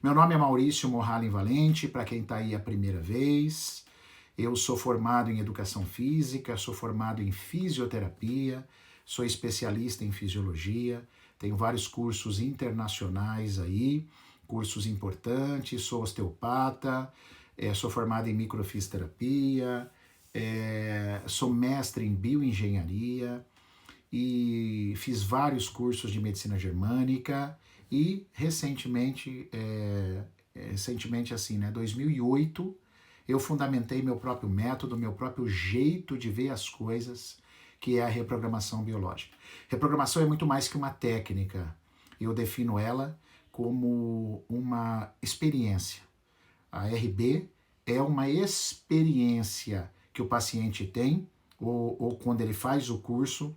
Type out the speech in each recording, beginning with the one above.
Meu nome é Maurício Morralen Valente, para quem está aí a primeira vez. Eu sou formado em Educação Física, sou formado em Fisioterapia, sou especialista em Fisiologia, tenho vários cursos internacionais aí, cursos importantes, sou osteopata, sou formado em Microfisioterapia, sou mestre em Bioengenharia e fiz vários cursos de Medicina Germânica e recentemente assim, né, 2008, eu fundamentei meu próprio método, meu próprio jeito de ver as coisas, que é a reprogramação biológica. Reprogramação é muito mais que uma técnica. Eu defino ela como uma experiência. A RB é uma experiência que o paciente tem, ou quando ele faz o curso,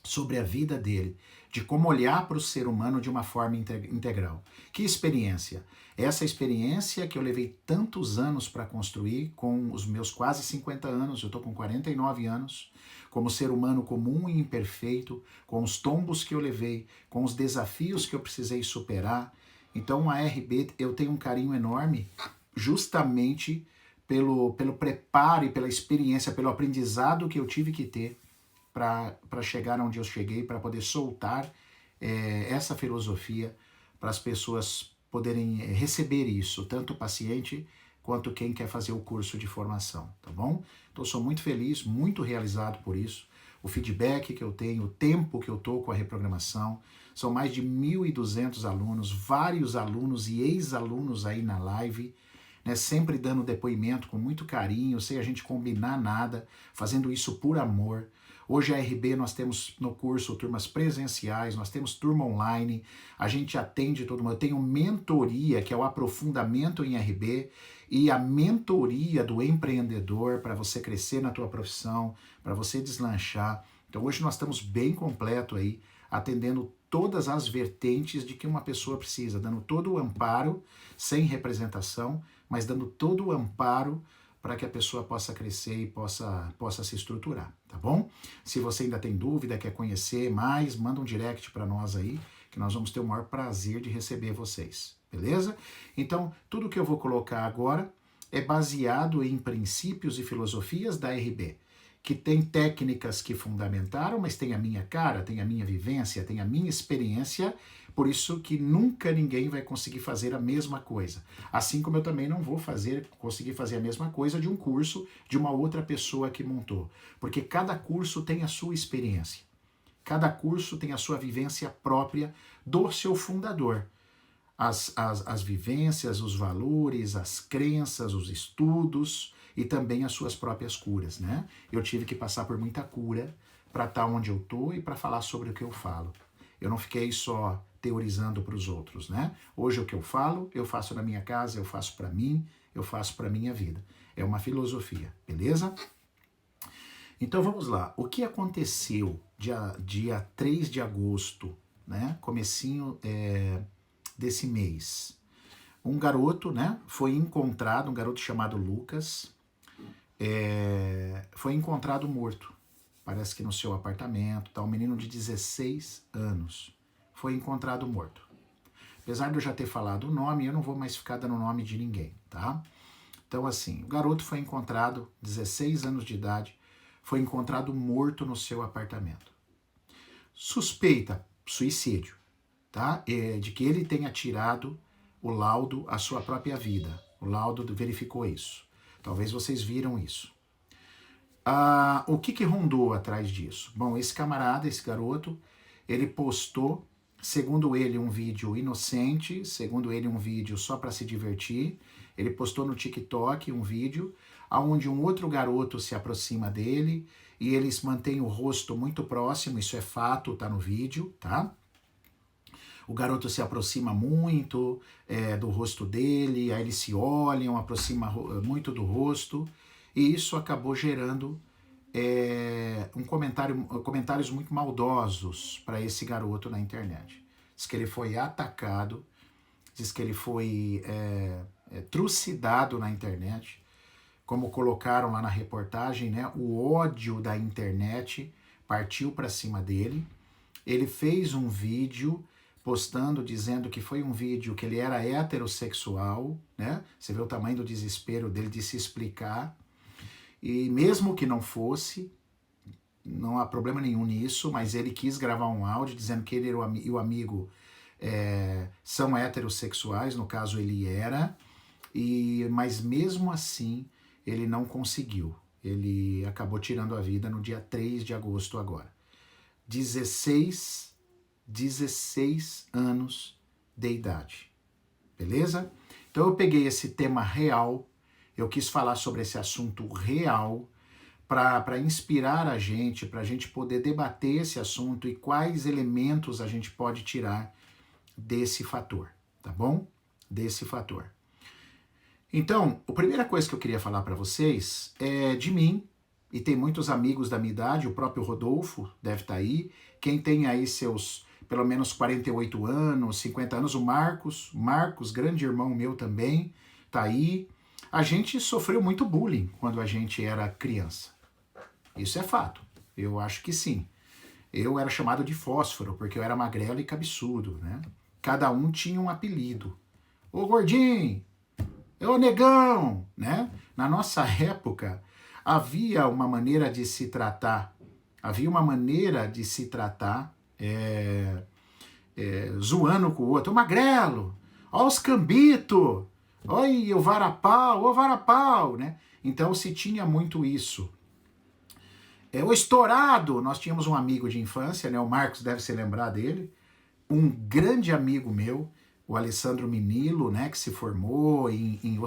sobre a vida dele, de como olhar para o ser humano de uma forma integral. Que experiência? Essa experiência que eu levei tantos anos para construir, com os meus quase 50 anos, eu estou com 49 anos, como ser humano comum e imperfeito, com os tombos que eu levei, com os desafios que eu precisei superar. Então a RB, eu tenho um carinho enorme, justamente pelo preparo e pela experiência, pelo aprendizado que eu tive que ter para chegar onde eu cheguei, para poder soltar essa filosofia para as pessoas poderem receber isso, tanto o paciente quanto quem quer fazer o curso de formação, tá bom? Então, sou muito feliz, muito realizado por isso. O feedback que eu tenho, o tempo que eu estou com a reprogramação, são mais de 1.200 alunos, vários alunos e ex-alunos aí na live, né, sempre dando depoimento com muito carinho, sem a gente combinar nada, fazendo isso por amor. Hoje a RB nós temos no curso turmas presenciais, nós temos turma online, a gente atende todo mundo. Eu tenho mentoria, que é o aprofundamento em RB, e a mentoria do empreendedor para você crescer na tua profissão, para você deslanchar. Então hoje nós estamos bem completo aí, atendendo todas as vertentes de que uma pessoa precisa, dando todo o amparo, sem representação, mas dando todo o amparo para que a pessoa possa crescer e possa se estruturar, tá bom? Se você ainda tem dúvida, quer conhecer mais, manda um direct para nós aí, que nós vamos ter o maior prazer de receber vocês, beleza? Então, tudo que eu vou colocar agora é baseado em princípios e filosofias da RB, que tem técnicas que fundamentaram, mas tem a minha cara, tem a minha vivência, tem a minha experiência, por isso que nunca ninguém vai conseguir fazer a mesma coisa. Assim como eu também não vou conseguir fazer a mesma coisa de um curso de uma outra pessoa que montou. Porque cada curso tem a sua experiência. Cada curso tem a sua vivência própria do seu fundador. As vivências, os valores, as crenças, os estudos e também as suas próprias curas, né? Eu tive que passar por muita cura para estar onde eu estou e para falar sobre o que eu falo. Eu não fiquei só teorizando para os outros, né? Hoje o que eu falo, eu faço na minha casa, eu faço para mim, eu faço para minha vida. É uma filosofia, beleza? Então vamos lá. O que aconteceu dia 3 de agosto, né? Comecinho desse mês? Um garoto, né? Foi encontrado, um garoto chamado Lucas, foi encontrado morto. Parece que no seu apartamento, tá? Um menino de 16 anos foi encontrado morto. Apesar de eu já ter falado o nome, eu não vou mais ficar dando o nome de ninguém, tá? Então, assim, o garoto foi encontrado, 16 anos de idade, foi encontrado morto no seu apartamento. Suspeita, suicídio, tá? De que ele tenha tirado o laudo à sua própria vida. O laudo verificou isso. Talvez vocês viram isso. O que rondou atrás disso? Bom, esse camarada, esse garoto, ele postou, segundo ele, um vídeo inocente, segundo ele, um vídeo só para se divertir. Ele postou no TikTok um vídeo onde um outro garoto se aproxima dele e eles mantêm o rosto muito próximo, isso é fato, tá no vídeo, tá? O garoto se aproxima muito do rosto dele, aí eles se olham, aproxima muito do rosto, e isso acabou gerando comentários muito maldosos para esse garoto na internet. Diz que ele foi atacado, diz que ele foi trucidado na internet, como colocaram lá na reportagem, né? O ódio da internet partiu para cima dele. Ele fez um vídeo postando, dizendo que foi um vídeo que ele era heterossexual, né? Você vê o tamanho do desespero dele de se explicar. E mesmo que não fosse, não há problema nenhum nisso, mas ele quis gravar um áudio dizendo que ele e o amigo são heterossexuais, no caso ele era, mas mesmo assim ele não conseguiu. Ele acabou tirando a vida no dia 3 de agosto agora. 16 anos de idade, beleza? Então eu peguei esse tema real, eu quis falar sobre esse assunto real, para inspirar a gente, para a gente poder debater esse assunto e quais elementos a gente pode tirar desse fator, tá bom? Desse fator. Então, a primeira coisa que eu queria falar para vocês é de mim, e tem muitos amigos da minha idade, o próprio Rodolfo deve estar aí, quem tem aí seus pelo menos 48 anos, 50 anos, o Marcos, grande irmão meu também, tá aí. A gente sofreu muito bullying quando a gente era criança. Isso é fato. Eu acho que sim. Eu era chamado de fósforo, porque eu era magrelo e cabeçudo, né? Cada um tinha um apelido. Ô gordinho, ô negão, né? Na nossa época, havia uma maneira de se tratar, zoando com o outro. Ô magrelo, ó os cambito, oi, o varapau, né? Então se tinha muito isso. O estourado, nós tínhamos um amigo de infância, né? O Marcos deve se lembrar dele, um grande amigo meu, o Alessandro Minilo, né? Que se formou em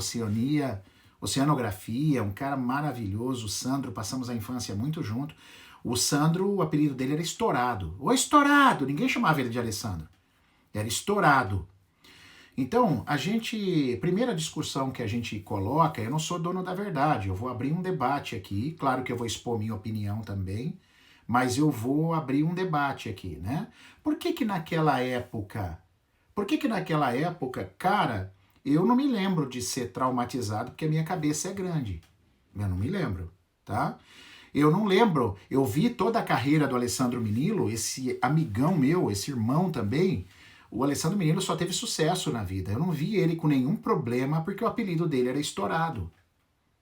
oceanografia, um cara maravilhoso. O Sandro, passamos a infância muito junto. O Sandro, o apelido dele era Estourado. O Estourado, ninguém chamava ele de Alessandro, era Estourado. Então, primeira discussão que a gente coloca, eu não sou dono da verdade, eu vou abrir um debate aqui, claro que eu vou expor minha opinião também, mas eu vou abrir um debate aqui, né? Por que naquela época, cara, eu não me lembro de ser traumatizado, porque a minha cabeça é grande, eu não me lembro, tá? Eu não lembro, eu vi toda a carreira do Alessandro Minilo, esse amigão meu, esse irmão também. O Alessandro Minilo só teve sucesso na vida. Eu não vi ele com nenhum problema porque o apelido dele era Estourado,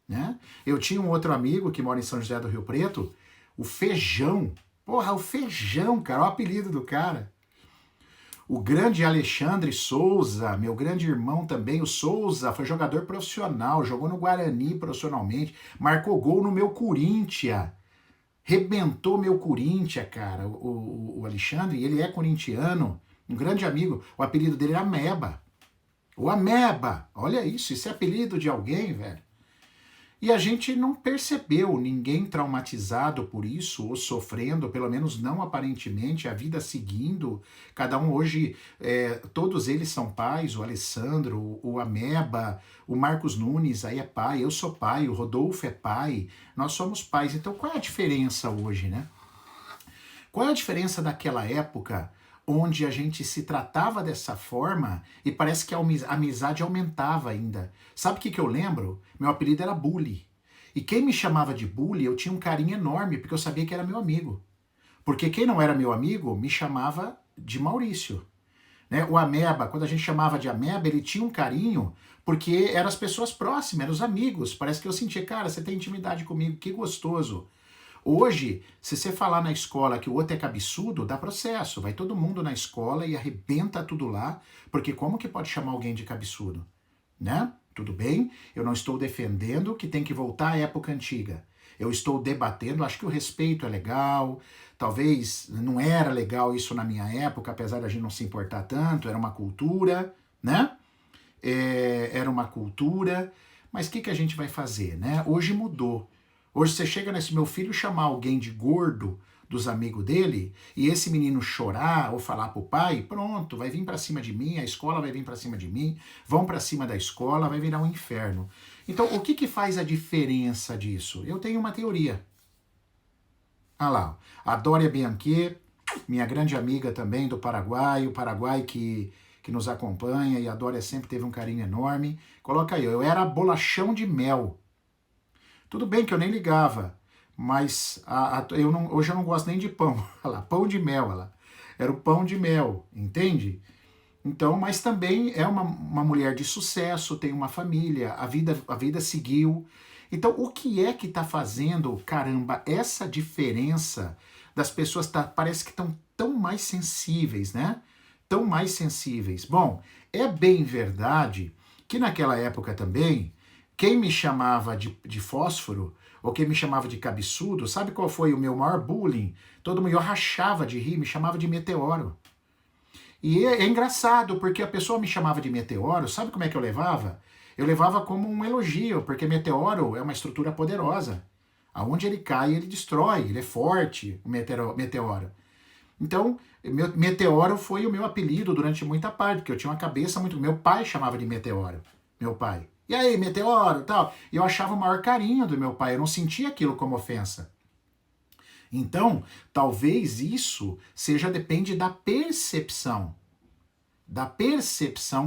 né? Eu tinha um outro amigo que mora em São José do Rio Preto, o Feijão. Porra, o Feijão, cara, o apelido do cara. O grande Alexandre Souza, meu grande irmão também, o Souza, foi jogador profissional, jogou no Guarani profissionalmente, marcou gol no meu Corinthians. Rebentou meu Corinthians, cara, o Alexandre, ele é corintiano. Um grande amigo, o apelido dele era Ameba. O Ameba, olha isso é apelido de alguém, velho. E a gente não percebeu ninguém traumatizado por isso, ou sofrendo, pelo menos não aparentemente, a vida seguindo. Cada um hoje, todos eles são pais, o Alessandro, o Ameba, o Marcos Nunes, aí é pai, eu sou pai, o Rodolfo é pai, nós somos pais. Então qual é a diferença hoje, né? Qual é a diferença daquela época onde a gente se tratava dessa forma e parece que a amizade aumentava ainda? Sabe o que eu lembro? Meu apelido era Bully. E quem me chamava de Bully, eu tinha um carinho enorme, porque eu sabia que era meu amigo. Porque quem não era meu amigo, me chamava de Maurício. Né? O Ameba, quando a gente chamava de Ameba, ele tinha um carinho, porque eram as pessoas próximas, eram os amigos. Parece que eu sentia, cara, você tem intimidade comigo, que gostoso. Hoje, se você falar na escola que o outro é cabeçudo, dá processo. Vai todo mundo na escola e arrebenta tudo lá, porque como que pode chamar alguém de cabeçudo? Né? Tudo bem? Eu não estou defendendo que tem que voltar à época antiga. Eu estou debatendo, acho que o respeito é legal, talvez não era legal isso na minha época, apesar da gente não se importar tanto, era uma cultura, né? Era uma cultura, mas o que a gente vai fazer, né? Hoje mudou. Hoje você chega nesse meu filho chamar alguém de gordo dos amigos dele e esse menino chorar ou falar pro pai, pronto, vai vir para cima de mim, a escola vai vir para cima de mim, vão para cima da escola, vai virar um inferno. Então, o que faz a diferença disso? Eu tenho uma teoria. Ah lá, a Dória Bianchi, minha grande amiga também do Paraguai, o Paraguai que nos acompanha, e a Dória sempre teve um carinho enorme. Coloca aí, eu era bolachão de mel. Tudo bem que eu nem ligava, mas hoje eu não gosto nem de pão. Olha lá, pão de mel. Olha lá. Era o pão de mel, entende? Então, mas também é uma mulher de sucesso, tem uma família, a vida seguiu. Então, o que é que está fazendo, caramba, essa diferença das pessoas parece que estão tão mais sensíveis, né? Tão mais sensíveis. Bom, é bem verdade que naquela época também, quem me chamava de fósforo, ou quem me chamava de cabeçudo, sabe qual foi o meu maior bullying? Todo mundo, eu rachava de rir, me chamava de meteoro. E é engraçado, porque a pessoa me chamava de meteoro, sabe como é que eu levava? Eu levava como um elogio, porque meteoro é uma estrutura poderosa. Aonde ele cai, ele destrói, ele é forte, o meteoro. Então, meteoro foi o meu apelido durante muita parte, porque eu tinha uma cabeça muito... Meu pai chamava de meteoro, meu pai. E aí, meteoro, tal. E eu achava o maior carinho do meu pai, eu não sentia aquilo como ofensa. Então, talvez isso depende da percepção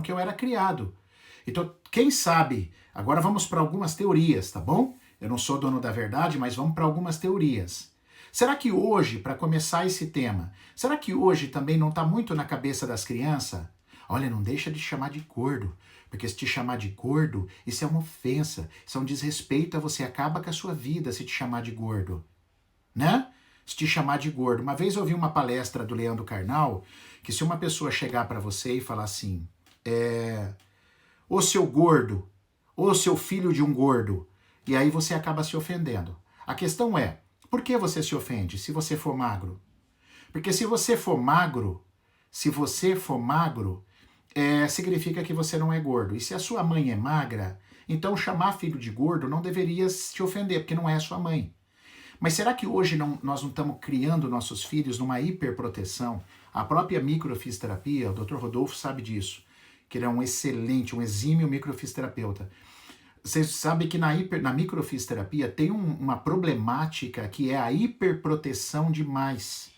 que eu era criado. Então, quem sabe, agora vamos para algumas teorias, tá bom? Eu não sou dono da verdade, mas vamos para algumas teorias. Será que hoje, para começar esse tema, será que hoje também não está muito na cabeça das crianças? Olha, não deixa de chamar de gordo, porque se te chamar de gordo, isso é uma ofensa, isso é um desrespeito a você, acaba com a sua vida se te chamar de gordo, né? Se te chamar de gordo. Uma vez eu ouvi uma palestra do Leandro Carnal, que se uma pessoa chegar para você e falar assim, ô seu gordo, ô seu filho de um gordo, e aí você acaba se ofendendo. A questão é, por que você se ofende se você for magro? Porque se você for magro, significa que você não é gordo. E se a sua mãe é magra, então chamar filho de gordo não deveria te ofender, porque não é a sua mãe. Mas será que hoje nós não estamos criando nossos filhos numa hiperproteção? A própria microfisioterapia, o Dr. Rodolfo sabe disso, que ele é um excelente, um exímio microfisioterapeuta. Você sabe que na microfisioterapia tem uma problemática que é a hiperproteção demais.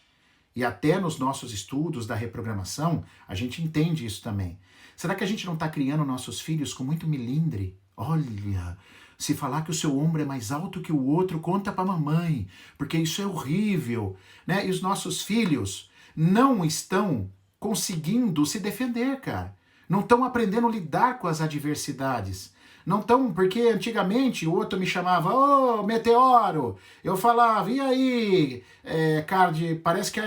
E até nos nossos estudos da reprogramação, a gente entende isso também. Será que a gente não está criando nossos filhos com muito milindre? Olha, se falar que o seu ombro é mais alto que o outro, conta para a mamãe, porque isso é horrível, né? E os nossos filhos não estão conseguindo se defender, cara. Não estão aprendendo a lidar com as adversidades. Não estão, porque antigamente o outro me chamava, ô, meteoro. Eu falava, e aí, cara, parece que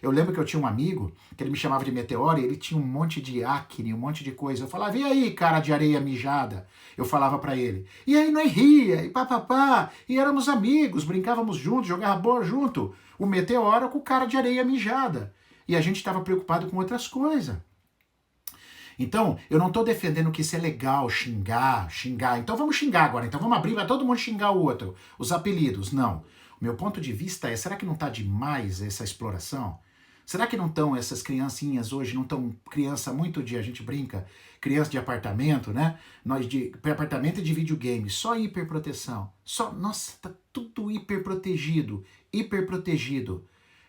eu lembro que eu tinha um amigo que ele me chamava de meteoro e ele tinha um monte de acne, um monte de coisa. Eu falava, e aí, cara de areia mijada? Eu falava pra ele. E aí nós ria, e papapá, e éramos amigos, brincávamos juntos, jogava bola junto. O meteoro com o cara de areia mijada. E a gente estava preocupado com outras coisas. Então, eu não estou defendendo que isso é legal, xingar. Então vamos xingar agora. Então vamos abrir, vai todo mundo xingar o outro. Os apelidos. Não. O meu ponto de vista é, será que não está demais essa exploração? Será que não estão essas criancinhas hoje, não estão criança muito de, a gente brinca, criança de apartamento, né? Nós de apartamento e de videogame, só hiperproteção. Nossa, tá tudo hiperprotegido.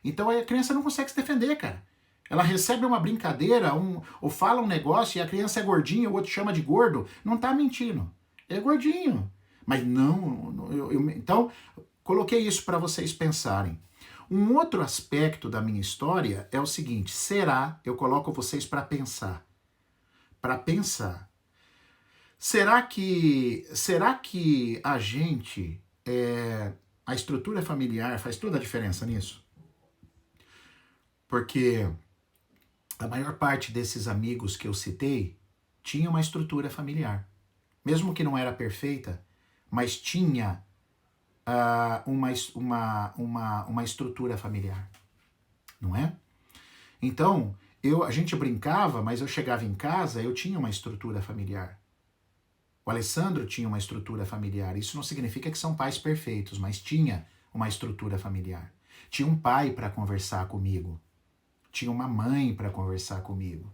Então a criança não consegue se defender, cara. Ela recebe uma brincadeira, ou fala um negócio e a criança é gordinha, o outro chama de gordo. Não tá mentindo. É gordinho. Mas não. Então, coloquei isso para vocês pensarem. Um outro aspecto da minha história é o seguinte: eu coloco vocês para pensar. Para pensar. Será que a gente, a estrutura familiar faz toda a diferença nisso? Porque a maior parte desses amigos que eu citei tinha uma estrutura familiar. Mesmo que não era perfeita, mas tinha uma estrutura familiar. Não é? Então, a gente brincava, mas eu chegava em casa, eu tinha uma estrutura familiar. O Alessandro tinha uma estrutura familiar. Isso não significa que são pais perfeitos, mas tinha uma estrutura familiar. Tinha um pai para conversar comigo. Tinha uma mãe para conversar comigo.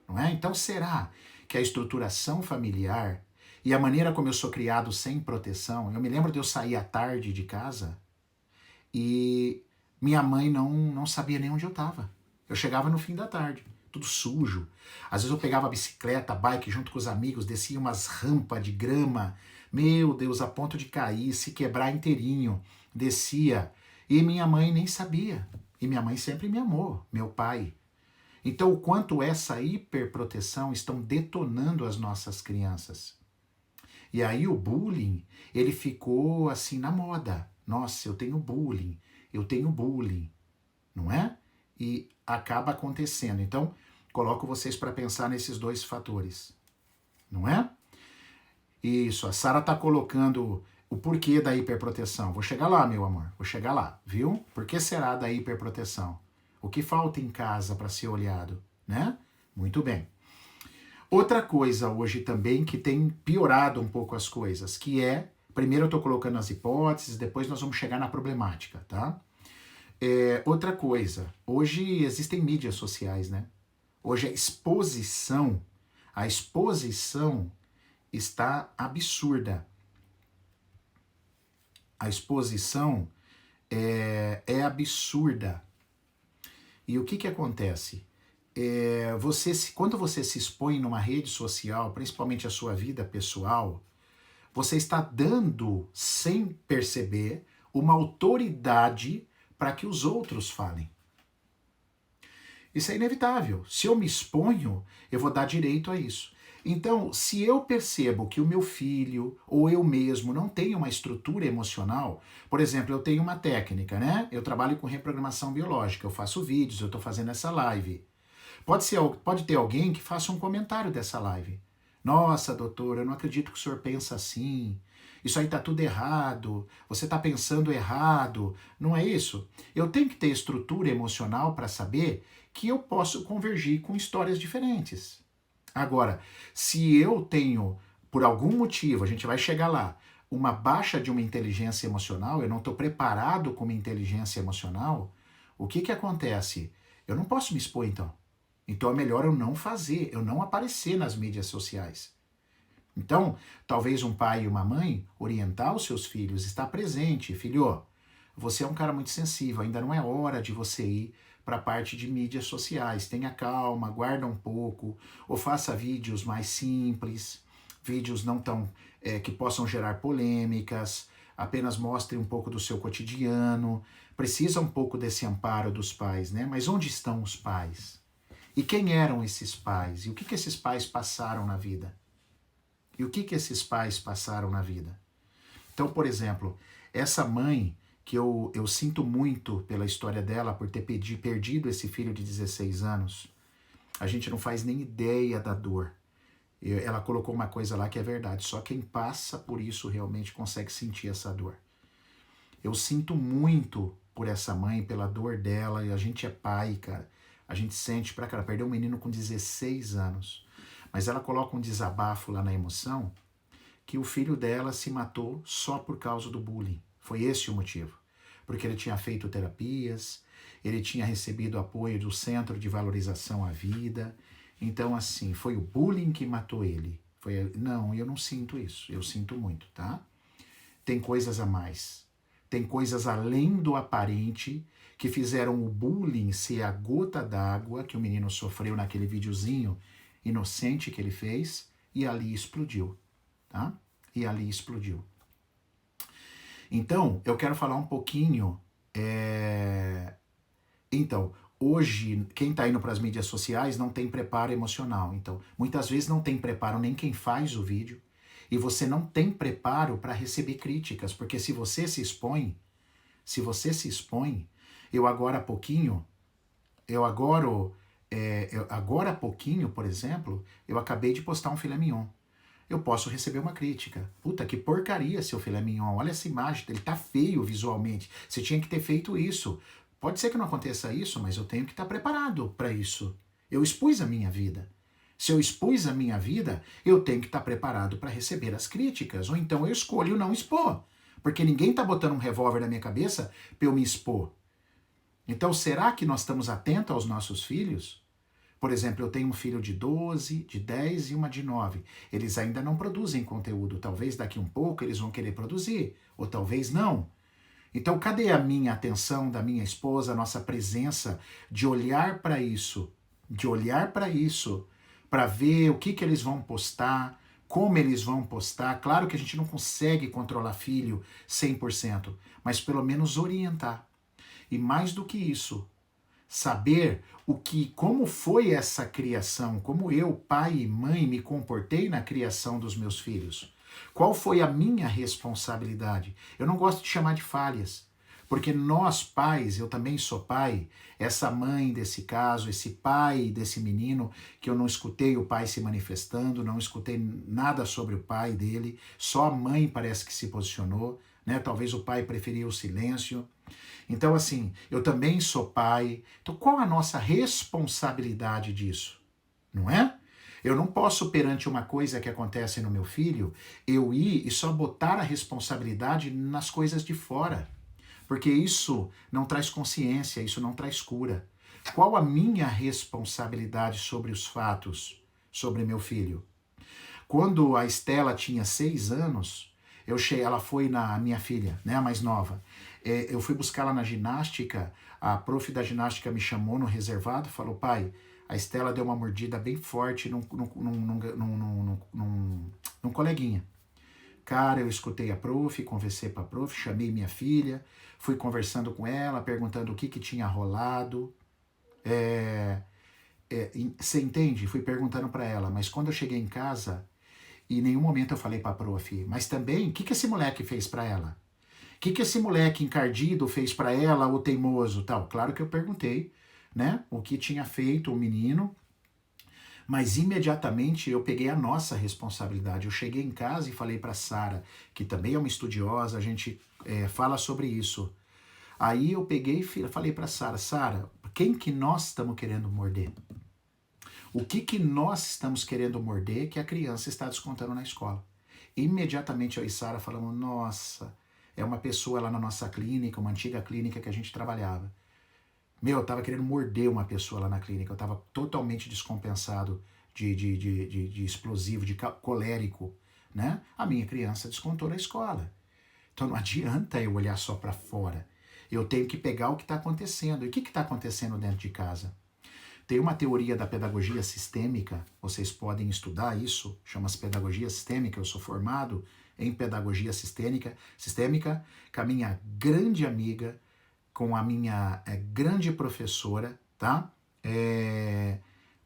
Não é? Então, será que a estruturação familiar e a maneira como eu sou criado sem proteção... Eu me lembro de eu sair à tarde de casa e minha mãe não sabia nem onde eu estava. Eu chegava no fim da tarde, tudo sujo. Às vezes eu pegava a bicicleta, a bike, junto com os amigos, descia umas rampas de grama. Meu Deus, a ponto de cair, se quebrar inteirinho. Descia. E minha mãe nem sabia. E minha mãe sempre me amou, meu pai. Então, o quanto essa hiperproteção estão detonando as nossas crianças. E aí o bullying, ele ficou assim na moda. Nossa, eu tenho bullying, não é? E acaba acontecendo. Então, coloco vocês para pensar nesses dois fatores, não é? Isso, a Sara está colocando o porquê da hiperproteção. Vou chegar lá, meu amor, vou chegar lá, viu? Por que será da hiperproteção? O que falta em casa para ser olhado, né? Muito bem. Outra coisa hoje também que tem piorado um pouco as coisas, que é, primeiro eu estou colocando as hipóteses, depois nós vamos chegar na problemática, tá? Outra coisa, hoje existem mídias sociais, né? Hoje a exposição está absurda. A exposição é absurda. E o que que acontece? Quando você se expõe numa rede social, principalmente a sua vida pessoal, você está dando, sem perceber, uma autoridade para que os outros falem. Isso é inevitável. Se eu me exponho, eu vou dar direito a isso. Então, se eu percebo que o meu filho ou eu mesmo não tem uma estrutura emocional, por exemplo, eu tenho uma técnica, né? Eu trabalho com reprogramação biológica, eu faço vídeos, eu estou fazendo essa live. Pode ter alguém que faça um comentário dessa live. Nossa, doutor, eu não acredito que o senhor pensa assim. Isso aí está tudo errado. Você está pensando errado. Não é isso? Eu tenho que ter estrutura emocional para saber que eu posso convergir com histórias diferentes. Agora, se eu tenho, por algum motivo, a gente vai chegar lá, uma baixa de uma inteligência emocional, eu não estou preparado com uma inteligência emocional, o que que acontece? Eu não posso me expor então. Então é melhor eu não fazer, eu não aparecer nas mídias sociais. Então, talvez um pai e uma mãe orientar os seus filhos, estar presente. Filho, você é um cara muito sensível, ainda não é hora de você ir para a parte de mídias sociais. Tenha calma, guarda um pouco, ou faça vídeos mais simples, vídeos não tão que possam gerar polêmicas, apenas mostre um pouco do seu cotidiano. Precisa um pouco desse amparo dos pais, né? Mas onde estão os pais? E quem eram esses pais? E o que que esses pais passaram na vida? E o que que esses pais passaram na vida? Então, por exemplo, essa mãe, que eu sinto muito pela história dela, por ter perdido esse filho de 16 anos, a gente não faz nem ideia da dor. Ela colocou uma coisa lá que é verdade, só quem passa por isso realmente consegue sentir essa dor. Eu sinto muito por essa mãe, pela dor dela, e a gente é pai, cara. A gente sente pra cara, perdeu um menino com 16 anos. Mas ela coloca um desabafo lá na emoção, que o filho dela se matou só por causa do bullying. Foi esse o motivo. Porque ele tinha feito terapias, ele tinha recebido apoio do Centro de Valorização à Vida. Então, assim, foi o bullying que matou ele. Não, eu não sinto isso. Eu sinto muito, tá? Tem coisas a mais. Tem coisas além do aparente que fizeram o bullying ser a gota d'água que o menino sofreu naquele videozinho inocente que ele fez, e ali explodiu, tá? E ali explodiu. Então, eu quero falar um pouquinho. Então, hoje, quem está indo para as mídias sociais não tem preparo emocional. Então, muitas vezes não tem preparo nem quem faz o vídeo, e você não tem preparo para receber críticas, porque se você se expõe, agora há pouquinho, por exemplo, eu acabei de postar um filé mignon. Eu posso receber uma crítica. Puta, que porcaria seu filé mignon. Olha essa imagem, ele tá feio visualmente. Você tinha que ter feito isso. Pode ser que não aconteça isso, mas eu tenho que estar preparado para isso. Eu expus a minha vida. Se eu expus a minha vida, eu tenho que estar preparado para receber as críticas. Ou então eu escolho não expor. Porque ninguém tá botando um revólver na minha cabeça para eu me expor. Então, será que nós estamos atentos aos nossos filhos? Por exemplo, eu tenho um filho de 12, de 10 e uma de 9. Eles ainda não produzem conteúdo. Talvez daqui um pouco eles vão querer produzir, ou talvez não. Então, cadê a minha atenção da minha esposa, a nossa presença de olhar para isso, para ver o que eles vão postar, como eles vão postar. Claro que a gente não consegue controlar filho 100%, mas pelo menos orientar. E mais do que isso, saber como foi essa criação, como eu, pai e mãe, me comportei na criação dos meus filhos. Qual foi a minha responsabilidade? Eu não gosto de chamar de falhas, porque nós pais, eu também sou pai, essa mãe desse caso, esse pai desse menino, que eu não escutei o pai se manifestando, não escutei nada sobre o pai dele, só a mãe parece que se posicionou, né? Talvez o pai preferia o silêncio. Então, assim, eu também sou pai. Então, qual a nossa responsabilidade disso? Não é? Eu não posso, perante uma coisa que acontece no meu filho, eu ir e só botar a responsabilidade nas coisas de fora. Porque isso não traz consciência, isso não traz cura. Qual a minha responsabilidade sobre os fatos, sobre meu filho? Quando a Estela tinha 6 anos, ela foi na minha filha, né, a mais nova. Eu fui buscá-la na ginástica, a prof da ginástica me chamou no reservado, falou, pai, a Estela deu uma mordida bem forte num coleguinha. Cara, eu escutei a prof, conversei com a prof, chamei minha filha, fui conversando com ela, perguntando o que tinha rolado. Você entende? Fui perguntando para ela, mas quando eu cheguei em casa, em nenhum momento eu falei para a prof, mas também, o que esse moleque fez para ela? O que esse moleque encardido fez para ela, o teimoso, tal? Claro que eu perguntei, né, o que tinha feito o menino, mas imediatamente eu peguei a nossa responsabilidade. Eu cheguei em casa e falei para Sara, que também é uma estudiosa, a gente fala sobre isso. Aí eu peguei e falei para Sara, Sara, quem que nós estamos querendo morder? O que nós estamos querendo morder que a criança está descontando na escola? Imediatamente eu e Sara falamos, nossa, é uma pessoa lá na nossa clínica, uma antiga clínica que a gente trabalhava. Eu tava querendo morder uma pessoa lá na clínica, eu tava totalmente descompensado de explosivo, de colérico, né? A minha criança descontou na escola. Então não adianta eu olhar só para fora. Eu tenho que pegar o que está acontecendo. E o que está acontecendo dentro de casa? Tem uma teoria da pedagogia sistêmica, vocês podem estudar isso, chama-se pedagogia sistêmica, eu sou formado em pedagogia sistêmica com a minha grande amiga, com a minha grande professora, tá?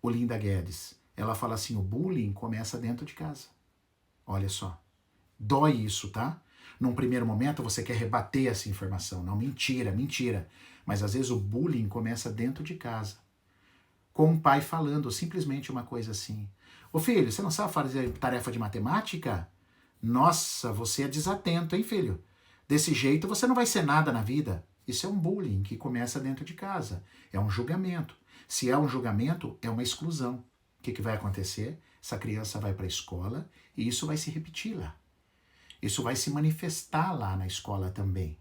Olinda Guedes. Ela fala assim, o bullying começa dentro de casa. Olha só. Dói isso, tá? Num primeiro momento você quer rebater essa informação. Não, mentira, mentira. Mas às vezes o bullying começa dentro de casa. Com o pai falando simplesmente uma coisa assim. Ô filho, você não sabe fazer tarefa de matemática? Nossa, você é desatento, hein, filho? Desse jeito você não vai ser nada na vida. Isso é um bullying que começa dentro de casa. É um julgamento. Se é um julgamento, é uma exclusão. O que vai acontecer? Essa criança vai para a escola e isso vai se repetir lá. Isso vai se manifestar lá na escola também.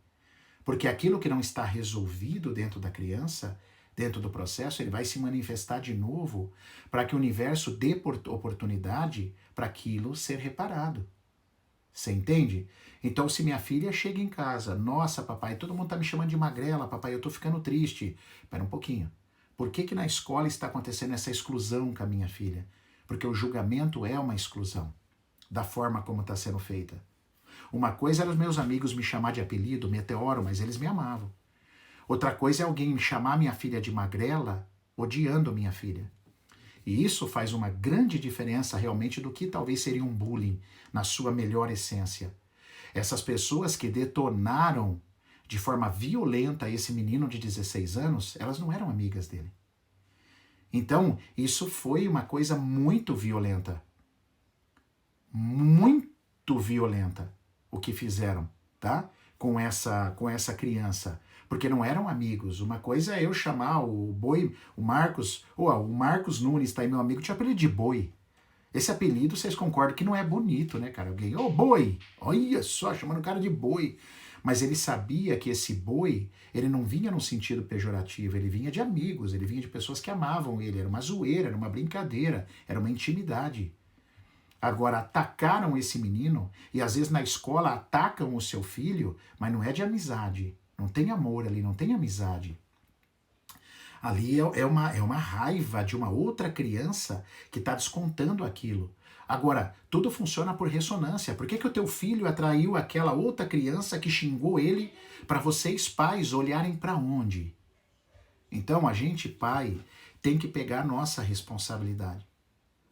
Porque aquilo que não está resolvido dentro da criança, dentro do processo, ele vai se manifestar de novo para que o universo dê oportunidade para aquilo ser reparado. Você entende? Então, se minha filha chega em casa, nossa, papai, todo mundo está me chamando de magrela, papai, eu estou ficando triste. Espera um pouquinho. Por que na escola está acontecendo essa exclusão com a minha filha? Porque o julgamento é uma exclusão da forma como está sendo feita. Uma coisa era os meus amigos me chamar de apelido, meteoro, mas eles me amavam. Outra coisa é alguém chamar minha filha de magrela, odiando a minha filha. E isso faz uma grande diferença realmente do que talvez seria um bullying na sua melhor essência. Essas pessoas que detonaram de forma violenta esse menino de 16 anos, elas não eram amigas dele. Então, isso foi uma coisa muito violenta. Muito violenta o que fizeram, tá? Com essa criança. Porque não eram amigos. Uma coisa é eu chamar o Boi, o Marcos Nunes, tá aí meu amigo, tinha apelido de Boi. Esse apelido, vocês concordam que não é bonito, né, cara? Alguém, Boi, olha só, chamando o cara de Boi. Mas ele sabia que esse Boi, ele não vinha num sentido pejorativo, ele vinha de amigos, ele vinha de pessoas que amavam ele, era uma zoeira, era uma brincadeira, era uma intimidade. Agora, atacaram esse menino, e às vezes na escola atacam o seu filho, mas não é de amizade. Não tem amor ali, não tem amizade. Ali é uma raiva de uma outra criança que está descontando aquilo. Agora, tudo funciona por ressonância. Por que que o teu filho atraiu aquela outra criança que xingou ele para vocês pais olharem para onde? Então, a gente, pai, tem que pegar a nossa responsabilidade.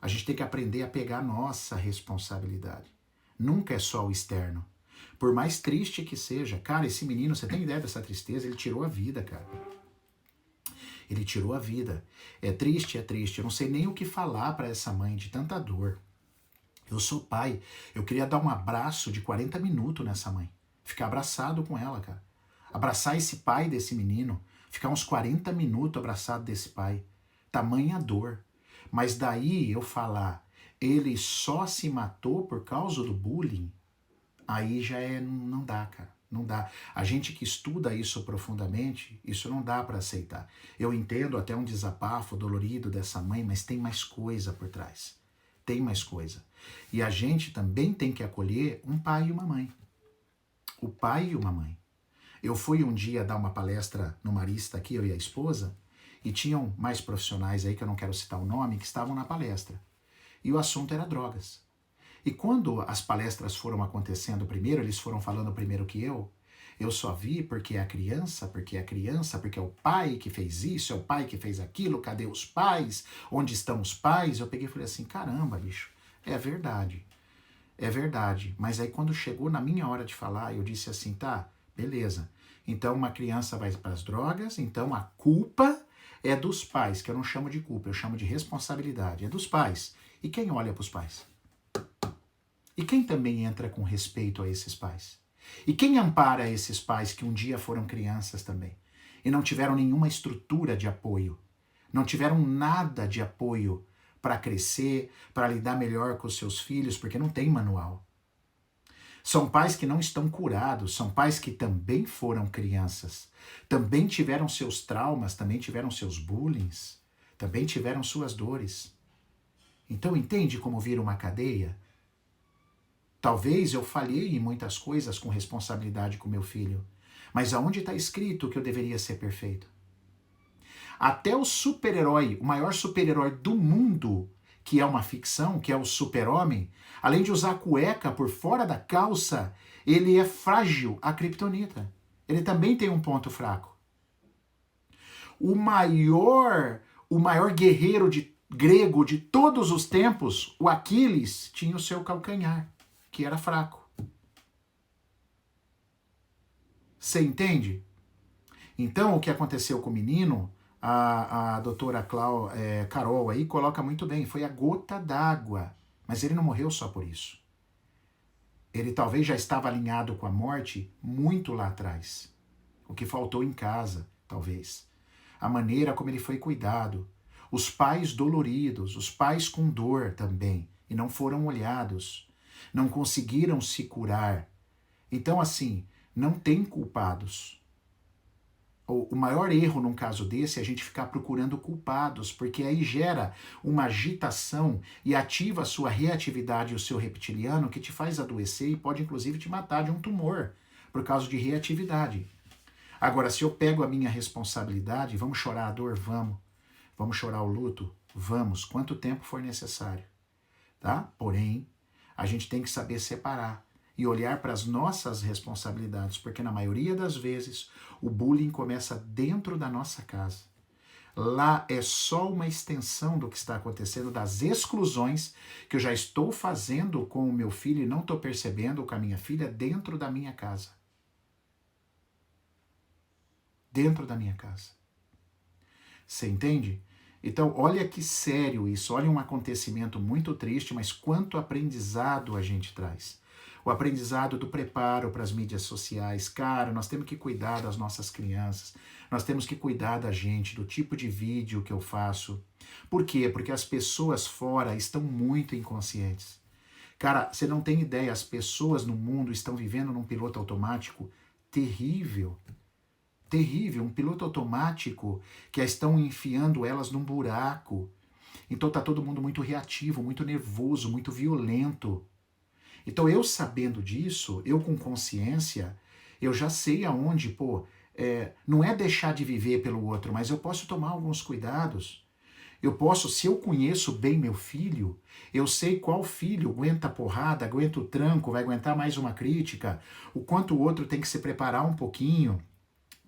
A gente tem que aprender a pegar a nossa responsabilidade. Nunca é só o externo. Por mais triste que seja, cara, esse menino, você tem ideia dessa tristeza? Ele tirou a vida, cara. Ele tirou a vida. É triste, é triste. Eu não sei nem o que falar para essa mãe de tanta dor. Eu sou pai. Eu queria dar um abraço de 40 minutos nessa mãe. Ficar abraçado com ela, cara. Abraçar esse pai desse menino. Ficar uns 40 minutos abraçado desse pai. Tamanha dor. Mas daí eu falar, ele só se matou por causa do bullying, aí já não dá, cara. Não dá. A gente que estuda isso profundamente, isso não dá para aceitar. Eu entendo até um desabafo dolorido dessa mãe, mas tem mais coisa por trás. Tem mais coisa. E a gente também tem que acolher um pai e uma mãe. O pai e uma mãe. Eu fui um dia dar uma palestra no Marista aqui, eu e a esposa, e tinham mais profissionais aí, que eu não quero citar o nome, que estavam na palestra. E o assunto era drogas. E quando as palestras foram acontecendo primeiro, eles foram falando primeiro que eu só vi porque é a criança, porque é a criança, porque é o pai que fez isso, é o pai que fez aquilo, cadê os pais? Onde estão os pais? Eu peguei e falei assim, caramba, bicho, é verdade. É verdade. Mas aí quando chegou na minha hora de falar, eu disse assim, tá, beleza. Então uma criança vai para as drogas, então a culpa é dos pais, que eu não chamo de culpa, eu chamo de responsabilidade. É dos pais. E quem olha para os pais? E quem também entra com respeito a esses pais? E quem ampara esses pais que um dia foram crianças também? E não tiveram nenhuma estrutura de apoio. Não tiveram nada de apoio para crescer, para lidar melhor com os seus filhos, porque não tem manual. São pais que não estão curados, são pais que também foram crianças, também tiveram seus traumas, também tiveram seus bullings, também tiveram suas dores. Então entende como vira uma cadeia? Talvez eu falhei em muitas coisas com responsabilidade com meu filho, mas aonde está escrito que eu deveria ser perfeito? Até o super-herói, o maior super-herói do mundo, que é uma ficção, que é o super-homem, além de usar cueca por fora da calça, ele é frágil a criptonita. Ele também tem um ponto fraco. O maior guerreiro grego de todos os tempos, o Aquiles, tinha o seu calcanhar, que era fraco. Você entende? Então, o que aconteceu com o menino, a doutora Carol aí coloca muito bem, foi a gota d'água. Mas ele não morreu só por isso. Ele talvez já estava alinhado com a morte muito lá atrás. O que faltou em casa, talvez. A maneira como ele foi cuidado. Os pais doloridos, os pais com dor também, e não foram olhados. Não conseguiram se curar. Então, assim, não tem culpados. O maior erro num caso desse é a gente ficar procurando culpados, porque aí gera uma agitação e ativa a sua reatividade e o seu reptiliano, que te faz adoecer e pode inclusive te matar de um tumor, por causa de reatividade. Agora, se eu pego a minha responsabilidade, vamos chorar a dor? Vamos. Vamos chorar o luto? Vamos. Quanto tempo for necessário. Tá? Porém, a gente tem que saber separar e olhar para as nossas responsabilidades, porque na maioria das vezes o bullying começa dentro da nossa casa. Lá é só uma extensão do que está acontecendo, das exclusões que eu já estou fazendo com o meu filho e não estou percebendo com a minha filha dentro da minha casa. Dentro da minha casa. Você entende? Então, olha que sério isso, olha um acontecimento muito triste, mas quanto aprendizado a gente traz. O aprendizado do preparo para as mídias sociais. Cara, nós temos que cuidar das nossas crianças, nós temos que cuidar da gente, do tipo de vídeo que eu faço. Por quê? Porque as pessoas fora estão muito inconscientes. Cara, você não tem ideia, as pessoas no mundo estão vivendo num piloto automático terrível. Terrível, um piloto automático que estão enfiando elas num buraco. Então tá todo mundo muito reativo, muito nervoso, muito violento. Então eu sabendo disso, eu com consciência, eu já sei aonde, não é deixar de viver pelo outro, mas eu posso tomar alguns cuidados. Eu posso, se eu conheço bem meu filho, eu sei qual filho aguenta a porrada, aguenta o tranco, vai aguentar mais uma crítica, o quanto o outro tem que se preparar um pouquinho,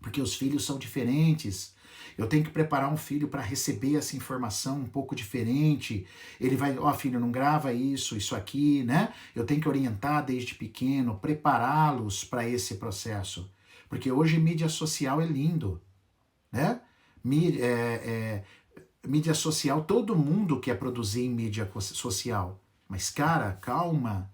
porque os filhos são diferentes. Eu tenho que preparar um filho para receber essa informação um pouco diferente. Ele vai, ó, filho, não grava isso aqui, né? Eu tenho que orientar desde pequeno, prepará-los para esse processo. Porque hoje mídia social é lindo, né? Mídia social, todo mundo quer produzir em mídia social. Mas, cara, calma,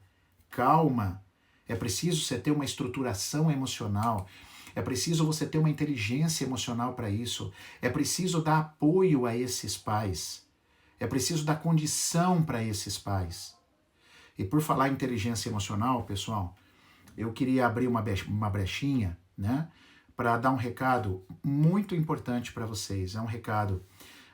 calma. É preciso você ter uma estruturação emocional. É preciso você ter uma inteligência emocional para isso. É preciso dar apoio a esses pais. É preciso dar condição para esses pais. E por falar em inteligência emocional, pessoal, eu queria abrir uma brechinha, né, para dar um recado muito importante para vocês. É um recado.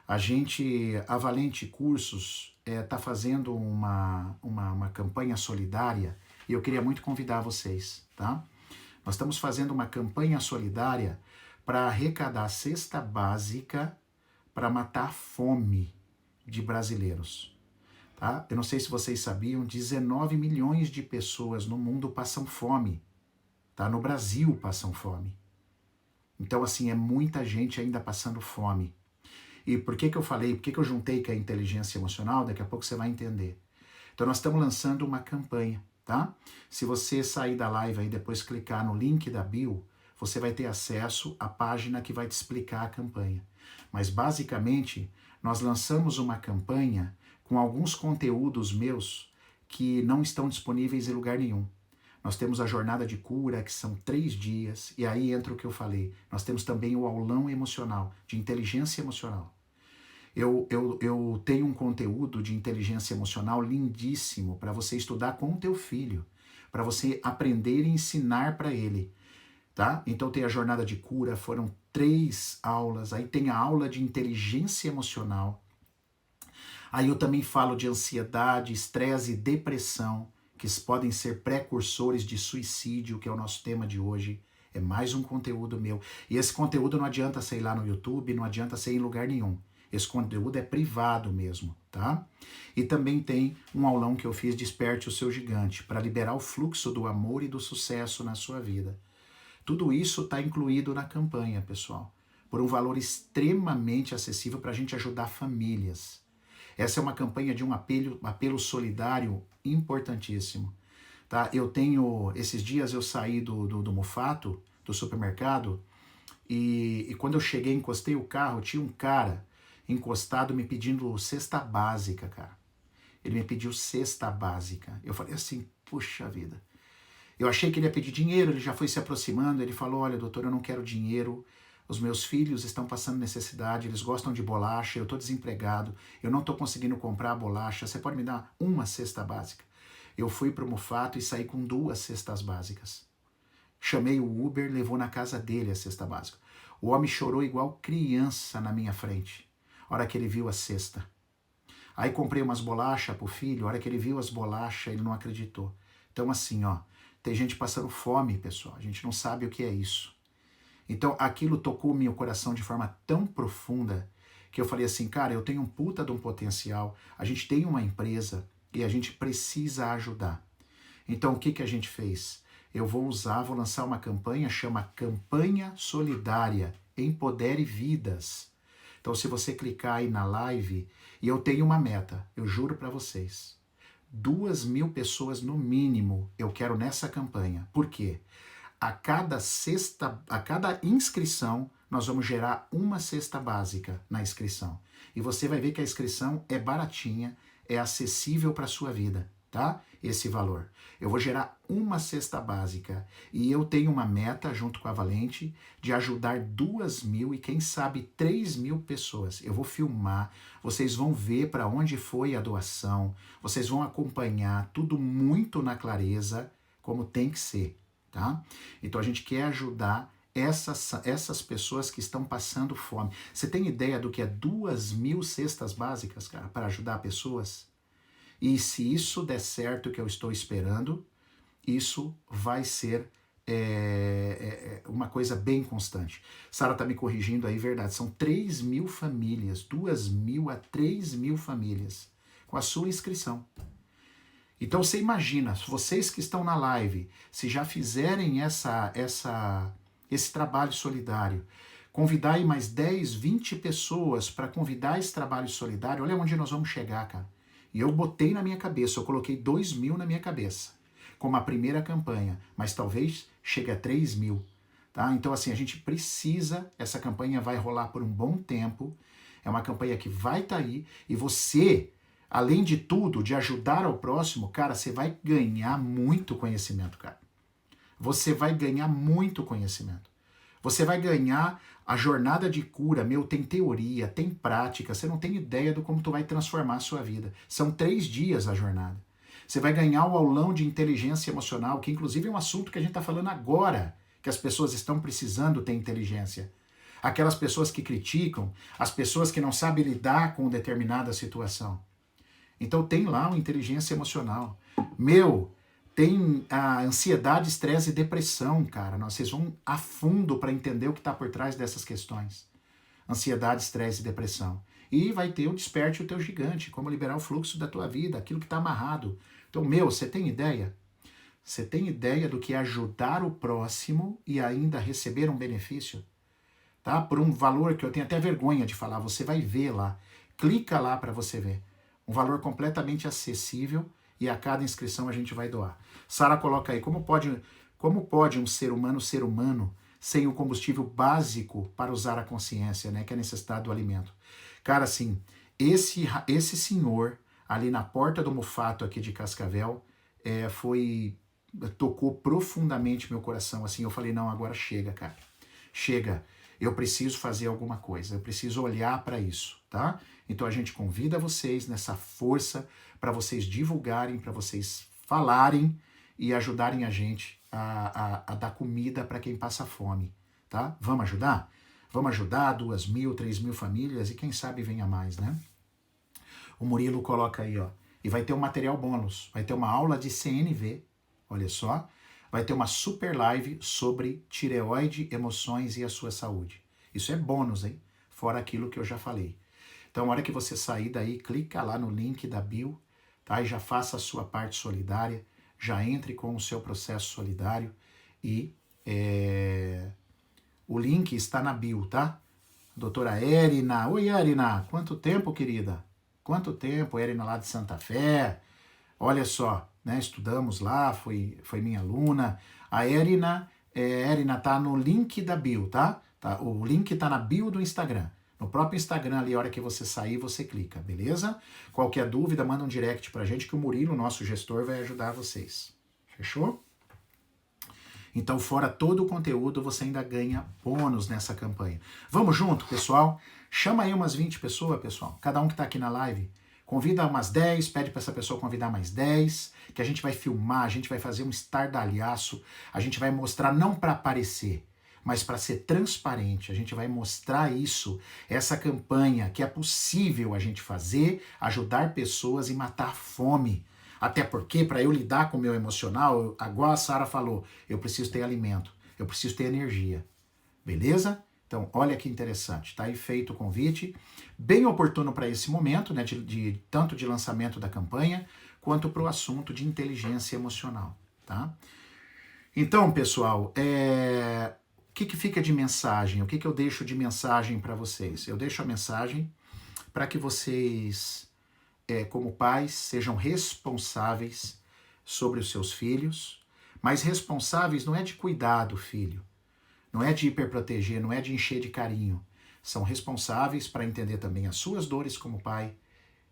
A Valente Cursos está fazendo uma campanha solidária e eu queria muito convidar vocês, tá? Nós estamos fazendo uma campanha solidária para arrecadar cesta básica para matar a fome de brasileiros. Tá? Eu não sei se vocês sabiam, 19 milhões de pessoas no mundo passam fome. Tá? No Brasil passam fome. Então, assim, é muita gente ainda passando fome. E por que eu falei, por que eu juntei com a inteligência emocional? Daqui a pouco você vai entender. Então, nós estamos lançando uma campanha. Tá? Se você sair da live e depois clicar no link da bio, você vai ter acesso à página que vai te explicar a campanha. Mas basicamente, nós lançamos uma campanha com alguns conteúdos meus que não estão disponíveis em lugar nenhum. Nós temos a jornada de cura, que são 3 dias, e aí entra o que eu falei. Nós temos também o aulão emocional, de inteligência emocional. Eu tenho um conteúdo de inteligência emocional lindíssimo para você estudar com o teu filho, para você aprender e ensinar para ele, tá? Então tem a jornada de cura, foram 3 aulas, aí tem a aula de inteligência emocional, aí eu também falo de ansiedade, estresse e depressão, que podem ser precursores de suicídio, que é o nosso tema de hoje. É mais um conteúdo meu. E esse conteúdo não adianta ser lá no YouTube, não adianta ser em lugar nenhum. Esse conteúdo é privado mesmo, tá? E também tem um aulão que eu fiz, Desperte o Seu Gigante, para liberar o fluxo do amor e do sucesso na sua vida. Tudo isso está incluído na campanha, pessoal, por um valor extremamente acessível para a gente ajudar famílias. Essa é uma campanha de um apelo solidário importantíssimo. Tá? Esses dias eu saí do Mufato, do supermercado, e quando eu cheguei, encostei o carro, tinha um cara encostado me pedindo cesta básica, cara. Ele me pediu cesta básica. Eu falei assim, puxa vida. Eu achei que ele ia pedir dinheiro, ele já foi se aproximando, ele falou, olha, doutor, eu não quero dinheiro, os meus filhos estão passando necessidade, eles gostam de bolacha, eu estou desempregado, eu não estou conseguindo comprar a bolacha, você pode me dar uma cesta básica? Eu fui para o Mufato e saí com 2 cestas básicas. Chamei o Uber, levou na casa dele a cesta básica. O homem chorou igual criança na minha frente, a hora que ele viu a cesta. Aí comprei umas bolachas pro filho, a hora que ele viu as bolachas, ele não acreditou. Então assim, ó, tem gente passando fome, pessoal, a gente não sabe o que é isso. Então aquilo tocou meu coração de forma tão profunda que eu falei assim, cara, eu tenho um puta de um potencial, a gente tem uma empresa e a gente precisa ajudar. Então o que a gente fez? Vou lançar uma campanha, chama Campanha Solidária, Empodere Vidas. Então se você clicar aí na live, e eu tenho uma meta, eu juro para vocês, 2.000 pessoas no mínimo eu quero nessa campanha. Por quê? A cada inscrição, nós vamos gerar uma cesta básica na inscrição. E você vai ver que a inscrição é baratinha, é acessível para a sua vida, tá? Esse valor. Eu vou gerar uma cesta básica e eu tenho uma meta, junto com a Valente, de ajudar 2.000 e quem sabe 3.000 pessoas. Eu vou filmar, vocês vão ver para onde foi a doação, vocês vão acompanhar tudo muito na clareza, como tem que ser, tá? Então a gente quer ajudar essas pessoas que estão passando fome. Você tem ideia do que é 2.000 cestas básicas, cara, para ajudar pessoas? E se isso der certo, que eu estou esperando, isso vai ser uma coisa bem constante. Sara está me corrigindo aí, verdade. São 3.000 famílias, 2.000 a 3.000 famílias com a sua inscrição. Então você imagina, vocês que estão na live, se já fizerem esse trabalho solidário, convidar aí mais 10, 20 pessoas para convidar esse trabalho solidário, olha onde nós vamos chegar, cara. E eu botei na minha cabeça, eu coloquei 2.000 na minha cabeça, como a primeira campanha, mas talvez chegue a 3.000, tá? Então assim, a gente precisa, essa campanha vai rolar por um bom tempo, é uma campanha que vai estar aí, e você, além de tudo, de ajudar ao próximo, cara, você vai ganhar muito conhecimento, cara. Você vai ganhar muito conhecimento. Você vai ganhar a jornada de cura, tem teoria, tem prática, você não tem ideia do como tu vai transformar a sua vida. São 3 dias a jornada. Você vai ganhar o aulão de inteligência emocional, que inclusive é um assunto que a gente está falando agora, que as pessoas estão precisando ter inteligência. Aquelas pessoas que criticam, as pessoas que não sabem lidar com determinada situação. Então tem lá uma inteligência emocional. Tem a ansiedade, estresse e depressão, cara. Vocês vão a fundo para entender o que está por trás dessas questões. Ansiedade, estresse e depressão. E vai ter o desperte o teu gigante, como liberar o fluxo da tua vida, aquilo que está amarrado. Então, você tem ideia? Você tem ideia do que é ajudar o próximo e ainda receber um benefício? Tá? Por um valor que eu tenho até vergonha de falar, você vai ver lá. Clica lá para você ver. Um valor completamente acessível e a cada inscrição a gente vai doar. Sara coloca aí, como pode um ser humano sem o combustível básico para usar a consciência, né, que é a necessidade do alimento? Cara, assim, esse senhor ali na porta do Mufato aqui de Cascavel tocou profundamente meu coração, assim, eu falei, não, agora chega, cara, chega, eu preciso fazer alguma coisa, eu preciso olhar para isso, tá? Então a gente convida vocês nessa força para vocês divulgarem, para vocês falarem e ajudarem a gente a dar comida para quem passa fome, tá? Vamos ajudar? Vamos ajudar 2.000, 3.000 famílias e quem sabe venha mais, né? O Murilo coloca aí, ó, e vai ter um material bônus, vai ter uma aula de CNV, olha só, vai ter uma super live sobre tireoide, emoções e a sua saúde. Isso é bônus, hein? Fora aquilo que eu já falei. Então, a hora que você sair daí, clica lá no link da bio, tá? E já faça a sua parte solidária, já entre com o seu processo solidário e o link está na bio, tá? Doutora Erina, oi Erina, quanto tempo, querida? Quanto tempo, Erina lá de Santa Fé, olha só, né? Estudamos lá, foi minha aluna. A Erina tá no link da bio, tá? O link tá na bio do Instagram. No próprio Instagram ali, a hora que você sair, você clica, beleza? Qualquer dúvida, manda um direct pra gente que o Murilo, nosso gestor, vai ajudar vocês. Fechou? Então, fora todo o conteúdo, você ainda ganha bônus nessa campanha. Vamos junto, pessoal? Chama aí umas 20 pessoas, pessoal. Cada um que tá aqui na live, convida umas 10, pede para essa pessoa convidar mais 10, que a gente vai filmar, a gente vai fazer um estardalhaço, a gente vai mostrar não para aparecer, mas para ser transparente. A gente vai mostrar isso, essa campanha, que é possível a gente fazer, ajudar pessoas e matar a fome. Até porque, para eu lidar com o meu emocional, igual a Sara falou, eu preciso ter alimento, eu preciso ter energia. Beleza? Então, olha que interessante. Tá aí feito o convite, bem oportuno para esse momento, né, tanto de lançamento da campanha, quanto para o assunto de inteligência emocional. Tá? Então, pessoal, o que fica de mensagem? O que eu deixo de mensagem para vocês? Eu deixo a mensagem para que vocês, como pais, sejam responsáveis sobre os seus filhos, mas responsáveis não é de cuidar do filho, não é de hiperproteger, não é de encher de carinho. São responsáveis para entender também as suas dores como pai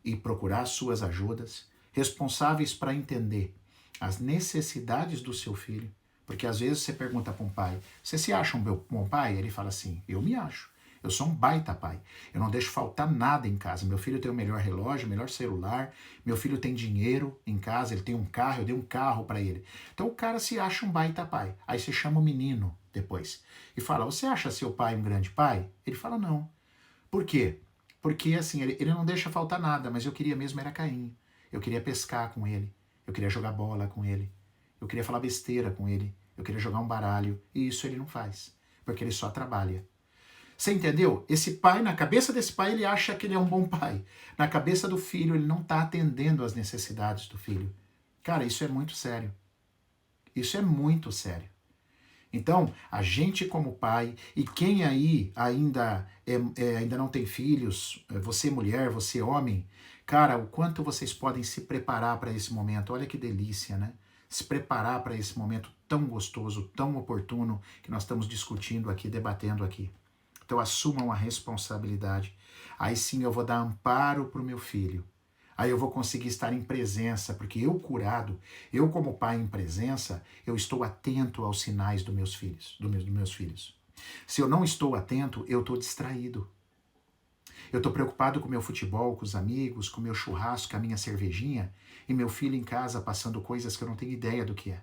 e procurar as suas ajudas, responsáveis para entender as necessidades do seu filho. Porque às vezes você pergunta para um pai, você se acha um bom pai? Ele fala assim, eu me acho. Eu sou um baita pai. Eu não deixo faltar nada em casa. Meu filho tem o melhor relógio, o melhor celular. Meu filho tem dinheiro em casa, ele tem um carro, eu dei um carro para ele. Então o cara se acha um baita pai. Aí você chama o menino depois e fala, você acha seu pai um grande pai? Ele fala, não. Por quê? Porque assim, ele não deixa faltar nada, mas eu queria mesmo era carinho. Eu queria pescar com ele. Eu queria jogar bola com ele. Eu queria falar besteira com ele. eu queria jogar um baralho, e isso ele não faz, porque ele só trabalha. Você entendeu? Esse pai, na cabeça desse pai, ele acha que ele é um bom pai. Na cabeça do filho, ele não está atendendo às necessidades do filho. Cara, isso é muito sério. Isso é muito sério. Então, a gente como pai, e quem aí ainda não tem filhos, você mulher, você homem, cara, o quanto vocês podem se preparar para esse momento. Olha que delícia, né? Se preparar para esse momento tão gostoso, tão oportuno, que nós estamos discutindo aqui, debatendo aqui. Então, assumam a responsabilidade. Aí sim eu vou dar amparo para o meu filho. Aí eu vou conseguir estar em presença, porque eu curado, eu como pai em presença, eu estou atento aos sinais dos meus filhos, dos meus filhos. Se eu não estou atento, eu estou distraído. Eu estou preocupado com o meu futebol, com os amigos, com o meu churrasco, com a minha cervejinha, e meu filho em casa passando coisas que eu não tenho ideia do que é.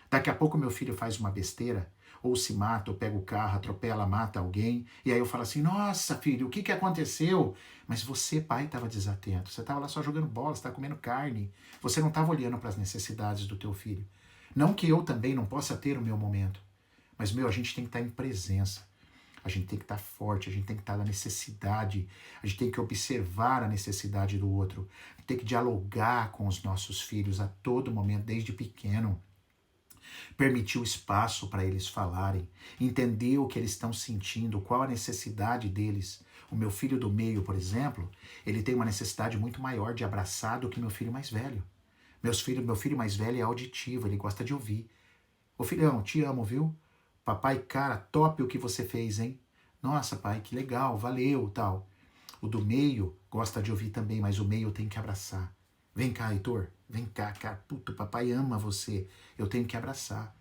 Daqui a pouco meu filho faz uma besteira, ou se mata, ou pega o carro, atropela, mata alguém, e aí eu falo assim, nossa filho, o que aconteceu? Mas você, pai, estava desatento, você estava lá só jogando bola, você estava comendo carne, você não estava olhando para as necessidades do teu filho. Não que eu também não possa ter o meu momento, mas a gente tem que estar em presença, a gente tem que estar forte, a gente tem que estar na necessidade, a gente tem que observar a necessidade do outro, a gente tem que dialogar com os nossos filhos a todo momento, desde pequeno. Permitir o espaço para eles falarem, entender o que eles estão sentindo, qual a necessidade deles. O meu filho do meio, por exemplo, ele tem uma necessidade muito maior de abraçar do que meu filho mais velho. Meu filho mais velho é auditivo, ele gosta de ouvir. Ô filhão, te amo, viu? Papai, cara, top o que você fez, hein? Nossa, pai, que legal, valeu, tal. O do meio gosta de ouvir também, mas o meio tem que abraçar. Vem cá, Heitor. Vem cá, cara. Puto, papai ama você. Eu tenho que abraçar.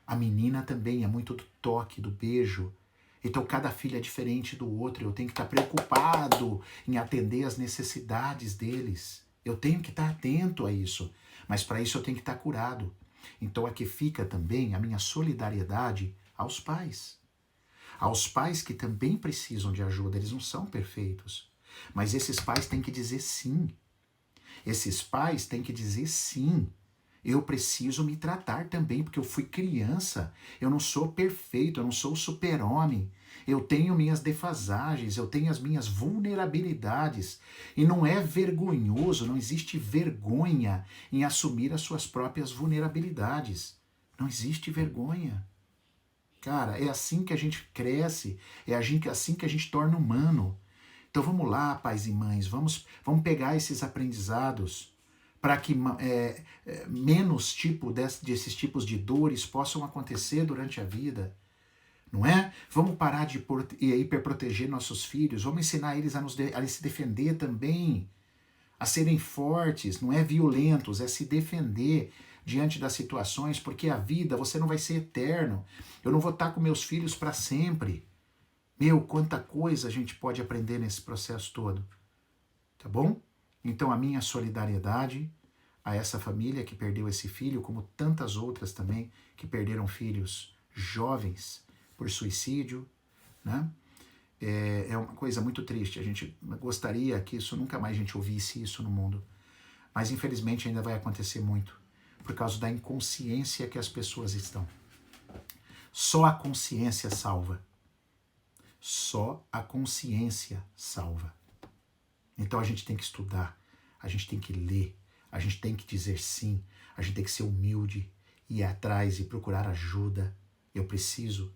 A menina também é muito do toque, do beijo. Então, cada filho é diferente do outro. Eu tenho que estar preocupado em atender as necessidades deles. Eu tenho que estar atento a isso. Mas para isso eu tenho que estar curado. Então, aqui fica também a minha solidariedade aos pais. Aos pais que também precisam de ajuda. Eles não são perfeitos. Mas esses pais têm que dizer sim. Esses pais têm que dizer sim. Eu preciso me tratar também, porque eu fui criança. Eu não sou perfeito, eu não sou super-homem. Eu tenho minhas defasagens, eu tenho as minhas vulnerabilidades. E não é vergonhoso, não existe vergonha em assumir as suas próprias vulnerabilidades. Não existe vergonha. Cara, é assim que a gente cresce, é assim que a gente torna humano. Então vamos lá, pais e mães, vamos pegar esses aprendizados para que menos desses tipos de dores possam acontecer durante a vida, não é? Vamos parar de hiperproteger nossos filhos, vamos ensinar eles a se defender também, a serem fortes, não é violentos, é se defender diante das situações, porque a vida, você não vai ser eterno, eu não vou estar com meus filhos para sempre. Meu, quanta coisa a gente pode aprender nesse processo todo, tá bom? Então a minha solidariedade a essa família que perdeu esse filho, como tantas outras também que perderam filhos jovens por suicídio, né? É uma coisa muito triste, a gente gostaria que isso nunca mais a gente ouvisse isso no mundo, mas infelizmente ainda vai acontecer muito, por causa da inconsciência que as pessoas estão. Só a consciência salva. Só a consciência salva. Então a gente tem que estudar, a gente tem que ler, a gente tem que dizer sim, a gente tem que ser humilde, ir atrás e procurar ajuda. Eu preciso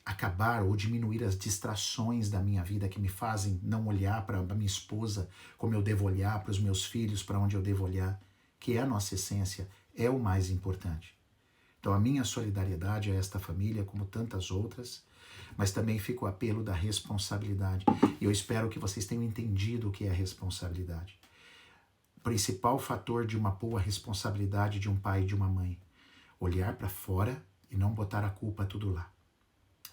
acabar ou diminuir as distrações da minha vida que me fazem não olhar para a minha esposa como eu devo olhar, para os meus filhos, para onde eu devo olhar, que é a nossa essência, é o mais importante. Então a minha solidariedade a esta família, como tantas outras, mas também fica o apelo da responsabilidade. E eu espero que vocês tenham entendido o que é responsabilidade. O principal fator de uma boa responsabilidade de um pai e de uma mãe, olhar para fora e não botar a culpa tudo lá.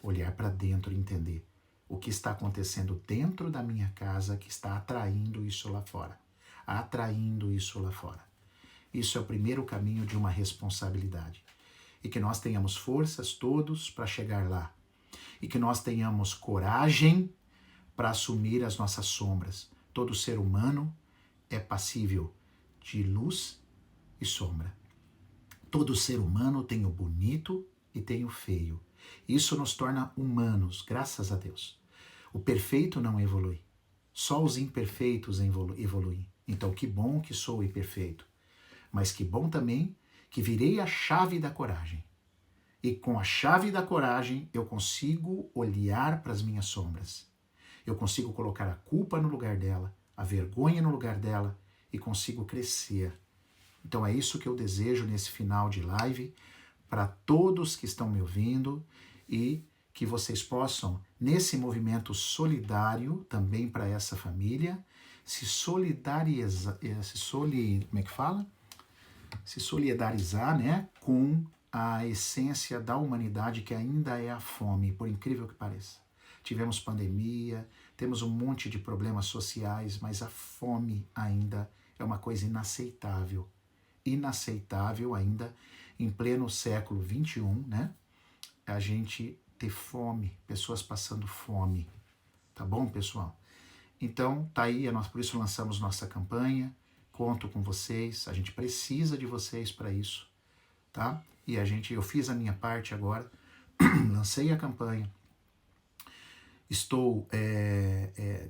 Olhar para dentro e entender o que está acontecendo dentro da minha casa que está atraindo isso lá fora. Atraindo isso lá fora. Isso é o primeiro caminho de uma responsabilidade. E que nós tenhamos forças todos para chegar lá. E que nós tenhamos coragem para assumir as nossas sombras. Todo ser humano é passível de luz e sombra. Todo ser humano tem o bonito e tem o feio. Isso nos torna humanos, graças a Deus. O perfeito não evolui. Só os imperfeitos evoluem. Então, que bom que sou imperfeito. Mas que bom também que virei a chave da coragem. E com a chave da coragem, eu consigo olhar para as minhas sombras. Eu consigo colocar a culpa no lugar dela, a vergonha no lugar dela e consigo crescer. Então é isso que eu desejo nesse final de live para todos que estão me ouvindo e que vocês possam, nesse movimento solidário também para essa família, se solidarizar, como é que fala? Se solidarizar, né, com a essência da humanidade que ainda é a fome, por incrível que pareça. Tivemos pandemia, temos um monte de problemas sociais, mas a fome ainda é uma coisa inaceitável. Inaceitável ainda, em pleno século XXI, né? A gente ter fome, pessoas passando fome. Tá bom, pessoal? Então, tá aí, por isso lançamos nossa campanha. Conto com vocês, a gente precisa de vocês para isso, tá? E eu fiz a minha parte agora, lancei a campanha. Estou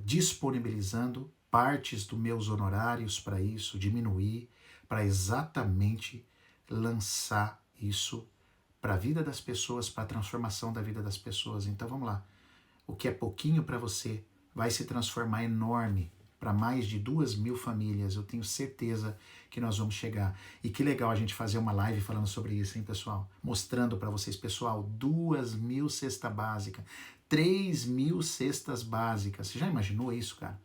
disponibilizando partes dos meus honorários para isso, diminuir, para exatamente lançar isso para a vida das pessoas, para a transformação da vida das pessoas. Então vamos lá. O que é pouquinho para você vai se transformar enorme para mais de 2.000 famílias. Eu tenho certeza que nós vamos chegar. E que legal a gente fazer uma live falando sobre isso, hein, pessoal? Mostrando para vocês, pessoal, 2.000 cesta básica, 3.000 cestas básicas. Você já imaginou isso, cara?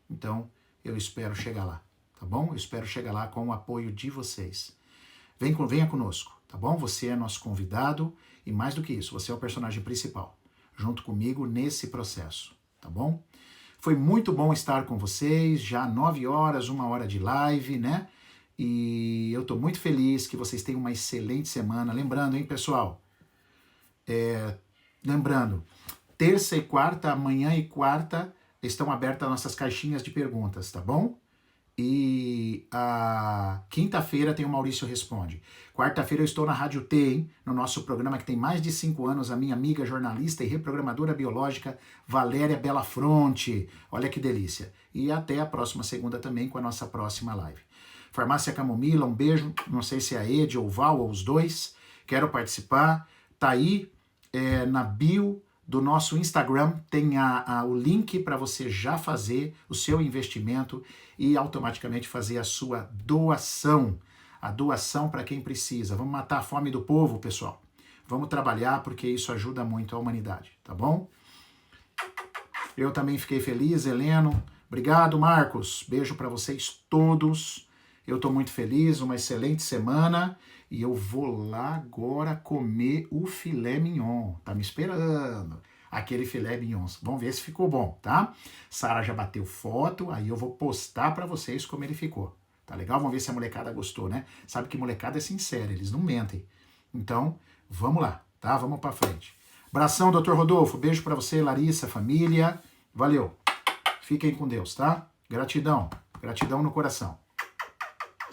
Então, eu espero chegar lá, tá bom? Eu espero chegar lá com o apoio de vocês. Venha conosco, tá bom? Você é nosso convidado e mais do que isso, você é o personagem principal, junto comigo nesse processo, tá bom? Foi muito bom estar com vocês, já 9 horas, 1 hora de live, né? E eu tô muito feliz que vocês tenham uma excelente semana. Lembrando, hein, pessoal? Lembrando, terça e quarta, amanhã e quarta, estão abertas nossas caixinhas de perguntas, tá bom? E a quinta-feira tem o Maurício Responde. Quarta-feira eu estou na Rádio T, hein? No nosso programa que tem mais de 5 anos, a minha amiga jornalista e reprogramadora biológica Valéria Belafronte. Olha que delícia. E até a próxima segunda também com a nossa próxima live. Farmácia Camomila, um beijo. Não sei se é a Ed ou o Val ou os dois. Quero participar. Tá aí na bio do nosso Instagram, tem o link para você já fazer o seu investimento e automaticamente fazer a sua doação. A doação para quem precisa. Vamos matar a fome do povo, pessoal. Vamos trabalhar porque isso ajuda muito a humanidade, tá bom? Eu também fiquei feliz, Heleno. Obrigado, Marcos. Beijo para vocês todos. Eu estou muito feliz, uma excelente semana. E eu vou lá agora comer o filé mignon. Tá me esperando. Aquele filé mignon. Vamos ver se ficou bom, tá? Sara já bateu foto, aí eu vou postar para vocês como ele ficou. Tá legal? Vamos ver se a molecada gostou, né? Sabe que molecada é sincera, eles não mentem. Então, vamos lá, tá? Vamos para frente. Abração, Dr. Rodolfo. Beijo para você, Larissa, família. Valeu. Fiquem com Deus, tá? Gratidão. Gratidão no coração.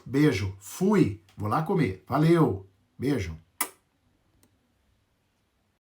Beijo. Fui. Vou lá comer. Valeu. Beijo.